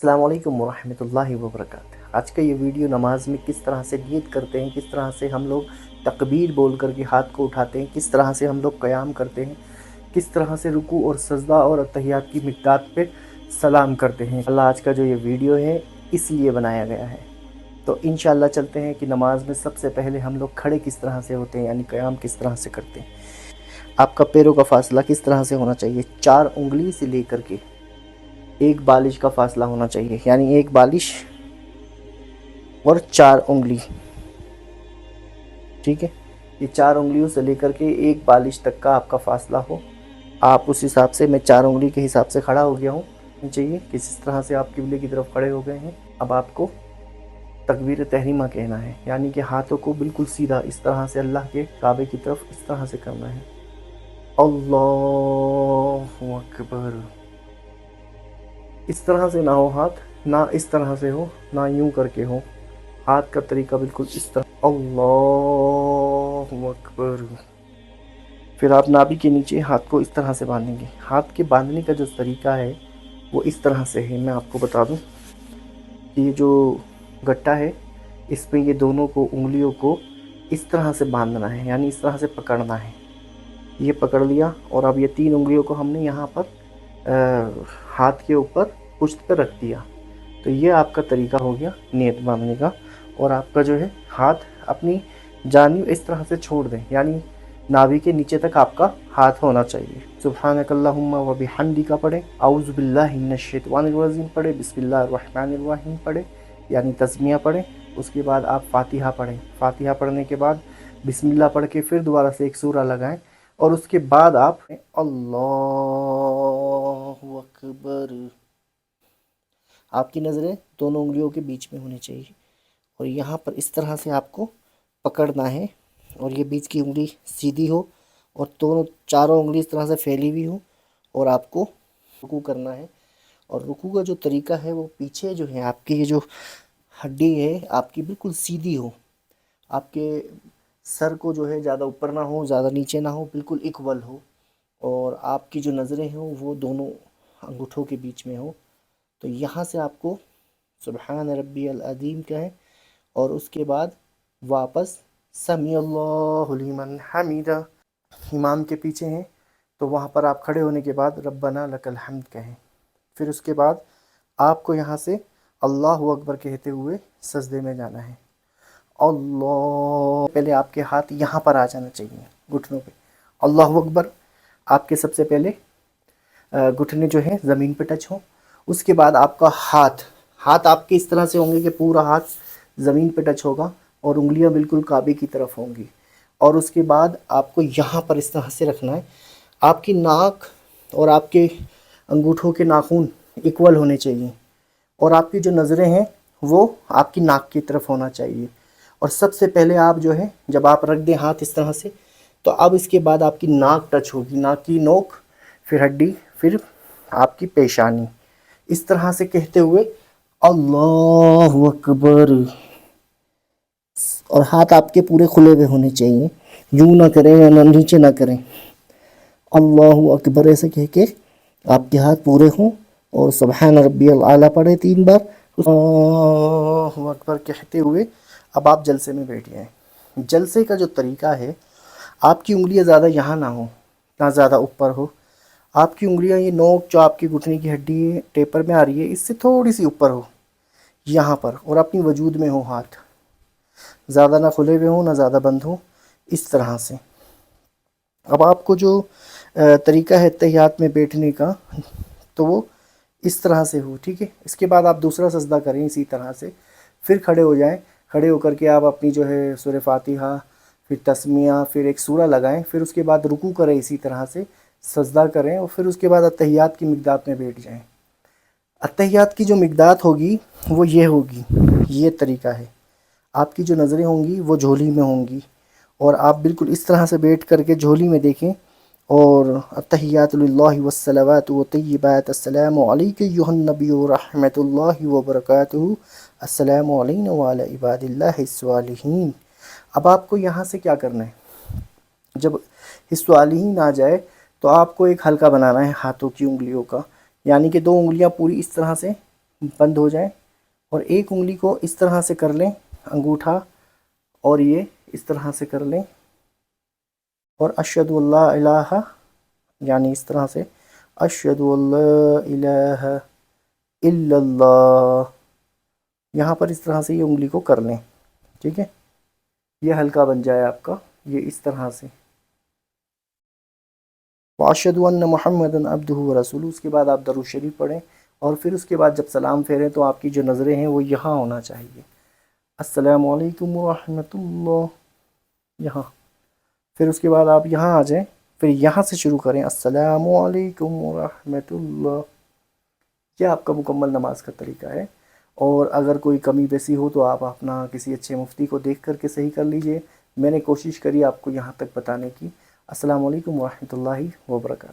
अस्सलाम वालेकुम वरहमतुल्लाहि वबरकातुहू। आज का ये वीडियो नमाज में किस तरह से नियत करते हैं, किस तरह से हम लोग तकबीर बोल करके हाथ को उठाते हैं, किस तरह से हम लोग क़याम करते हैं, किस तरह से रुकू और सजदा और अत्तहियात की मिक़दार पे सलाम करते हैं। अल्लाह आज का जो ये वीडियो है इसलिए बनाया गया है। तो इंशाअल्लाह चलते हैं कि नमाज में सबसे पहले हम लोग खड़े किस तरह से होते हैं, यानी क़याम किस तरह से करते हैं। आपका पैरों का फासला किस तरह से होना चाहिए, 4 उंगली से लेकर के एक बालिश का फासला होना चाहिए, यानी एक बालिश और 4 उंगली। ठीक है, ये 4 उंगलियों से लेकर के एक बालिश तक का आपका फासला हो। आप उस हिसाब से, मैं 4 उंगली के हिसाब से खड़ा हो गया हूँ चाहिए किस तरह से आप किबले की तरफ खड़े हो गए हैं। अब आपको तकबीर तहरीमा कहना है, यानी कि हाथों को बिल्कुल सीधा इस तरह से अल्लाह के काबे की तरफ इस तरह से करना है। अल्लाहु अकबर। इस तरह से ना हो हाथ, ना इस तरह से हो, ना यूं करके हो। हाथ का तरीका बिल्कुल इस तरह, अल्लाहु अकबर। फिर आप नाभि के नीचे हाथ को इस तरह से बांधेंगे। हाथ के बांधने का जो तरीका है वो इस तरह से है। मैं आपको बता दूं कि ये जो गट्टा है इसमें ये दोनों को उंगलियों को इस तरह से बांधना है, यानी इस तरह से पकड़ना है। ये पकड़ लिया और अब ये 3 उंगलियों को हमने यहाँ पर हाथ के ऊपर पुश्त पर रख दिया। तो ये आपका तरीका हो गया नियत बांधने का। और आपका जो है हाथ अपनी जानिब इस तरह से छोड़ दें, यानी नाभि के नीचे तक आपका हाथ होना चाहिए। सुब्हानकल्लाहुम्मा व बिहम्दिका पढ़े, औज़ु बिल्लाहि मिनश शैतानिर रजीम पढ़े, बिस्मिल्लाहिर रहमानिर रहीम पढ़े, यानी तस्मिया पढ़े। उसके बाद आप फातिहा पढ़ें। फातिहा पढ़ने के बाद बिस्मिल्लाह पढ़ के फिर दोबारा से एक सूरा लगाएं और उसके बाद आप अल्लाहु अकबर। आपकी नज़रें दोनों उंगलियों के बीच में होनी चाहिए और यहाँ पर इस तरह से आपको पकड़ना है और ये बीच की उंगली सीधी हो और दोनों चारों उंगली इस तरह से फैली हुई हो और आपको रुकू करना है। और रुकू का जो तरीका है वो पीछे जो है आपकी ये जो हड्डी है आपकी बिल्कुल सीधी हो। आपके सर को जो है ज़्यादा ऊपर ना हो, ज़्यादा नीचे ना हो, बिल्कुल इक्वल हो। और आपकी जो नज़रें हैं वो दोनों अंगूठों के बीच में हो। तो यहाँ से आपको सुब्हान रब्बियल अज़ीम कहें और उसके बाद वापस समी अल्लाहु लिमन हमीदा। इमाम के पीछे हैं तो वहाँ पर आप खड़े होने के बाद रब्बना लकल हम्द कहें। फिर उसके बाद आपको यहाँ से अल्लाहु अकबर कहते हुए सजदे में जाना है। अल्लाह, पहले आपके हाथ यहाँ पर आ जाना चाहिए घुटनों पे। अल्लाहु अकबर, आपके सबसे पहले घुटने जो है ज़मीन पे टच हो। उसके बाद आपका हाथ आपके इस तरह से होंगे कि पूरा हाथ ज़मीन पे टच होगा और उंगलियां बिल्कुल काबे की तरफ होंगी। और उसके बाद आपको यहाँ पर इस तरह से रखना है। आपकी नाक और आपके अंगूठों के नाखून इक्वल होने चाहिए और आपकी जो नज़रें हैं वो आपकी नाक की तरफ होना चाहिए। और सबसे पहले आप जो है जब आप रख दें हाथ इस तरह से, तो अब इसके बाद आपकी नाक टच होगी, नाक की नोक, फिर हड्डी, फिर आपकी पेशानी। इस तरह से कहते हुए अल्लाहु अकबर। और हाथ आपके पूरे खुले हुए होने चाहिए, यूं ना करें या ना नीचे ना करें। अल्लाहु अकबर ऐसे कह के आपके हाथ पूरे हों और सुब्हान रब्बियल आला पढ़े 3 बार। अल्लाहु अकबर कहते हुए अब आप जलसे में बैठ जाएं। जलसे का जो तरीका है, आपकी उंगलियां ज़्यादा यहाँ ना हो, ना ज़्यादा ऊपर हो। आपकी उंगलियां ये नोक जो आपकी घुटने की हड्डी है टेपर में आ रही है इससे थोड़ी सी ऊपर हो यहाँ पर, और अपनी वजूद में हो। हाथ ज़्यादा ना खुले हुए हो ना ज़्यादा बंद हो, इस तरह से। अब आपको जो तरीका है तहियात में बैठने का तो वो इस तरह से हो। ठीक है, इसके बाद आप दूसरा सजदा करें इसी तरह से, फिर खड़े हो जाएं। खड़े होकर के आप अपनी जो है सूरह फातिहा, फिर तस्मिया, फिर एक सूरा लगाएं। फिर उसके बाद रुकू करें, इसी तरह से सजदा करें और फिर उसके बाद अत्तहियात की मिक़दार में बैठ जाएं। अत्तहियात की जो मिक़दार होगी वो ये होगी, ये तरीका है। आपकी जो नज़रें होंगी वो झोली में होंगी और आप बिल्कुल इस तरह से बैठ करके झोली में देखें। और अत्तहियातु लिल्लाहि वस्सलावातु वत्तय्यिबात, अस्सलामु अलैका अय्युहन नबी व रहमतुल्लाहि व बरकातुहू, अस्सलामु अलैना व अला इबादिल्लाहिस सालिहीन। अब आपको यहाँ से क्या करना है, जब हिस्सालिहीन आ जाए तो आपको एक हल्का बनाना है हाथों की उंगलियों का, यानी कि 2 उंगलियां पूरी इस तरह से بند ہو جائیں، اور ایک انگلی کو اس طرح سے کر لیں، انگوٹھا اور یہ اس طرح سے کر لیں، اور اشہد اللہ الہ، یعنی اس طرح سے اشہد اللہ الہ الا اللہ، یہاں پر اس طرح سے یہ انگلی کو کر لیں، ٹھیک ہے، یہ حلقہ بن جائے آپ کا، یہ اس طرح سے، وَأَشْهَدُ أَنَّ مُحَمَّدًا عَبْدُهُ وَرَسُولُهُ، اس کے بعد آپ درود شریف پڑھیں، اور پھر اس کے بعد جب سلام پھیریں تو آپ کی جو نظریں ہیں وہ یہاں ہونا چاہیے، السلام علیکم ورحمۃ اللہ، یہاں، پھر اس کے بعد آپ یہاں آ جائیں، پھر یہاں سے شروع کریں السلام علیکم ورحمۃ اللہ، یہ آپ کا مکمل نماز کا طریقہ ہے، اور اگر کوئی کمی بیسی ہو تو آپ اپنا کسی اچھے مفتی کو دیکھ کر کے صحیح کر لیجئے، میں نے کوشش کری آپ کو یہاں تک بتانے کی۔ السلام علیکم ورحمۃ اللہ وبرکاتہ۔